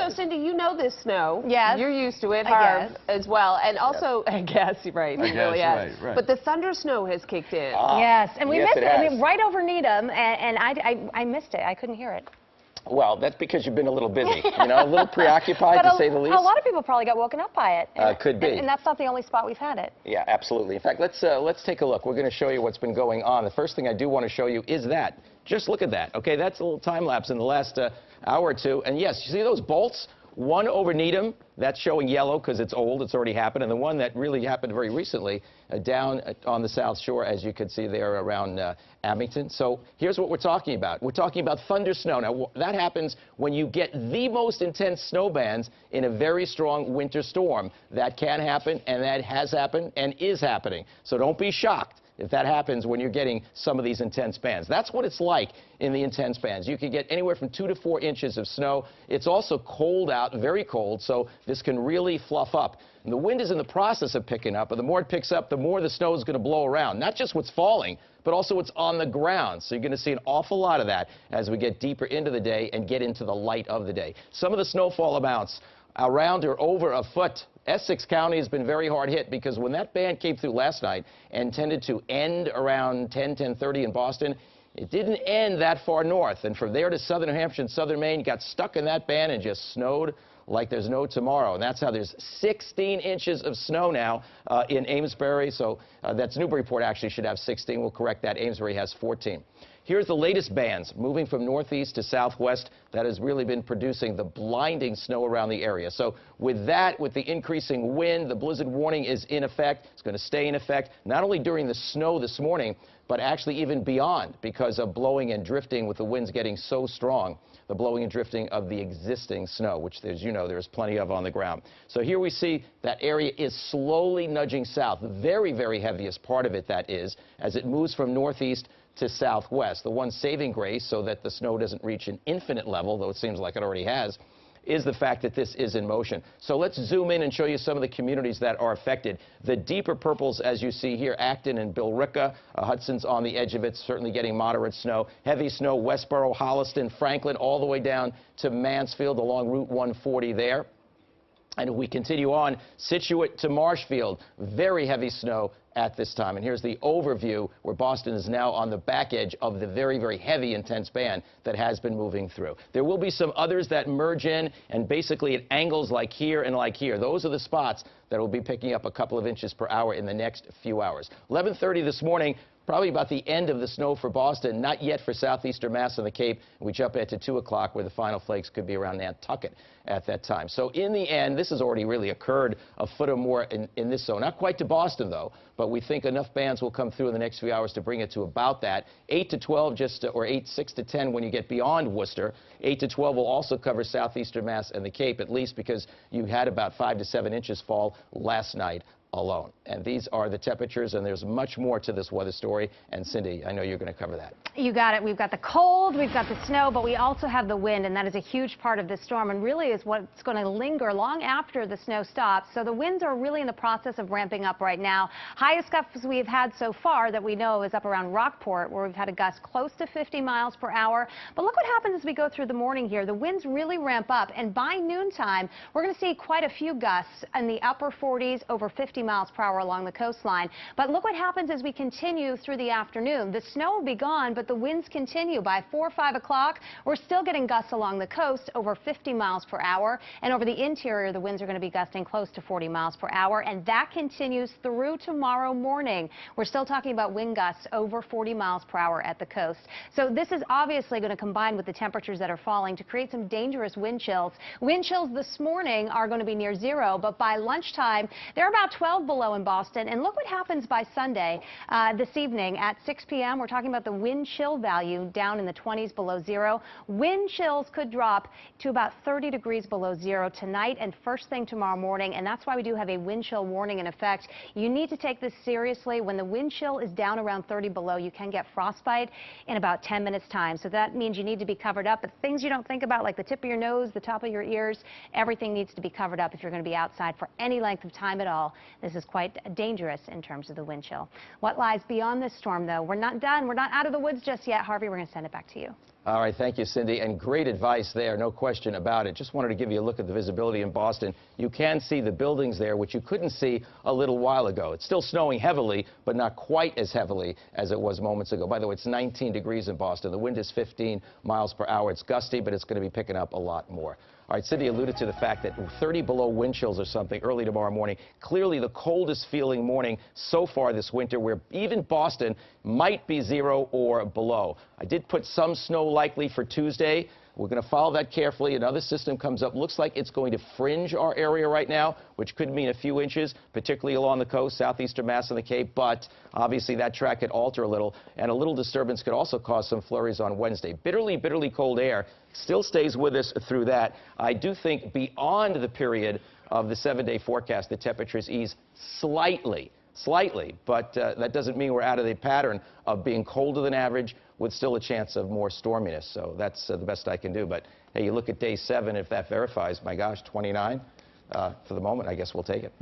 So, Cindy, you know this snow. Yes. You're used to it, I Harv, guess. as well. And also, I guess, right, he really has. Right. But the thunder snow has kicked in. Yes, and we missed it. I mean, has. right over Needham, and I missed it. I couldn't hear it. Well, that's because you've been a little busy, you know, a little preoccupied, to say the least. A lot of people probably got woken up by it. Could be. And that's not the only spot we've had it. Yeah, absolutely. In fact, let's take a look. We're going to show you what's been going on. The first thing I do want to show you is that. Just look at that. Okay, that's a little time lapse in the last hour or two. And yes, you see those bolts? One over Needham, that's showing yellow because it's old, it's already happened. And the one that really happened very recently down on the South Shore, as you can see there around Abington. So here's what we're talking about. We're talking about thunder snow. Now, that happens when you get the most intense snow bands in a very strong winter storm. That can happen, and that has happened and is happening. So don't be shocked if that happens when you're getting some of these intense bands. That's what it's like in the intense bands. You can get anywhere from 2 to 4 inches of snow. It's also cold out, very cold, so this can really fluff up. And the wind is in the process of picking up, but the more it picks up, the more the snow is going to blow around. Not just what's falling, but also what's on the ground. So you're going to see an awful lot of that as we get deeper into the day and get into the light of the day. Some of the snowfall amounts around or over a foot. Essex County has been very hard hit because when that band came through last night and tended to end around 10:30 in Boston, it didn't end that far north. And from there to southern New Hampshire and southern Maine, got stuck in that band and just snowed like there's no tomorrow. And that's how there's 16 inches of snow now in Amesbury. So that's Newburyport actually should have 16. We'll correct that. Amesbury has 14. Here's the latest bands moving from northeast to southwest that has really been producing the blinding snow around the area. So with that, with the increasing wind, the blizzard warning is in effect. It's going to stay in effect, not only during the snow this morning, but actually even beyond because of blowing and drifting with the winds getting so strong. The blowing and drifting of the existing snow, which, as you know, there's plenty of on the ground. So here we see that area is slowly nudging south. The very, very heaviest part of it, that is, as it moves from northeast to southwest. The one saving grace, so that the snow doesn't reach an infinite level, though it seems like it already has, is the fact that this is in motion. So let's zoom in and show you some of the communities that are affected. The deeper purples, as you see here, Acton and Billerica. Hudson's on the edge of it, certainly getting moderate snow. Heavy snow, Westboro, Holliston, Franklin, all the way down to Mansfield along Route 140 there. And if we continue on, Scituate to Marshfield, very heavy snow at this time. And here's the overview where Boston is now on the back edge of the very, very heavy, intense band that has been moving through. There will be some others that merge in, and basically at angles like here and like here. Those are the spots that will be picking up a couple of inches per hour in the next few hours. 11:30 this morning, probably about the end of the snow for Boston, not yet for southeastern Mass and the Cape. We jump ahead to 2 o'clock where the final flakes could be around Nantucket at that time. So in the end, this has already really occurred a foot or more in this zone. Not quite to Boston, though, but we think enough bands will come through in the next few hours to bring it to about that. 8 to 12, or 6 to 10 when you get beyond Worcester. 8 to 12 will also cover southeastern Mass and the Cape, at least because you had about 5 to 7 inches fall last night alone. And these are the temperatures, and there's much more to this weather story. And Cindy, I know you're going to cover that. You got it. We've got the cold, we've got the snow, but we also have the wind, and that is a huge part of this storm and really is what's going to linger long after the snow stops. So the winds are really in the process of ramping up right now. Highest gusts we've had so far that we know is up around Rockport, where we've had a gust close to 50 miles per hour. But look what happens as we go through the morning here. The winds really ramp up, and by noontime, we're going to see quite a few gusts in the upper 40s, over 50 miles per hour along the coastline. But look what happens as we continue through the afternoon. The snow will be gone, but the winds continue. By 4 or 5 o'clock, we're still getting gusts along the coast over 50 miles per hour. And over the interior, the winds are going to be gusting close to 40 miles per hour. And that continues through tomorrow morning. We're still talking about wind gusts over 40 miles per hour at the coast. So this is obviously going to combine with the temperatures that are falling to create some dangerous wind chills. Wind chills this morning are going to be near zero, but by lunchtime, they're about 12 below in Boston. And look what happens by Sunday this evening at 6 p.m. We're talking about the wind chill value down in the 20s below zero. Wind chills could drop to about 30 degrees below zero tonight and first thing tomorrow morning. And that's why we do have a wind chill warning in effect. You need to take this seriously. When the wind chill is down around 30 below, you can get frostbite in about 10 minutes time. So that means you need to be covered up. But things you don't think about, like the tip of your nose, the top of your ears, everything needs to be covered up if you're going to be outside for any length of time at all. This is quite dangerous in terms of the wind chill. What lies beyond this storm, though? We're not done. We're not out of the woods just yet. Harvey, we're going to send it back to you. All right, thank you, Cindy, and great advice there, no question about it. Just wanted to give you a look at the visibility in Boston. You can see the buildings there, which you couldn't see a little while ago. It's still snowing heavily, but not quite as heavily as it was moments ago. By the way, it's 19 degrees in Boston. The wind is 15 miles per hour. It's gusty, but it's going to be picking up a lot more. All right, Cindy alluded to the fact that 30 below wind chills or something early tomorrow morning. Clearly the coldest feeling morning so far this winter, where even Boston might be 0 or below. I did put some snow likely for Tuesday. We're going to follow that carefully. Another system comes up. Looks like it's going to fringe our area right now, which could mean a few inches, particularly along the coast, southeastern Mass and the Cape. But obviously that track could alter a little, and a little disturbance could also cause some flurries on Wednesday. Bitterly, bitterly cold air still stays with us through that. I do think beyond the period of the 7-day forecast, the temperatures ease slightly, but that doesn't mean we're out of the pattern of being colder than average with still a chance of more storminess. So that's the best I can do. But hey, you look at day 7, if that verifies, my gosh, 29 for the moment, I guess we'll take it.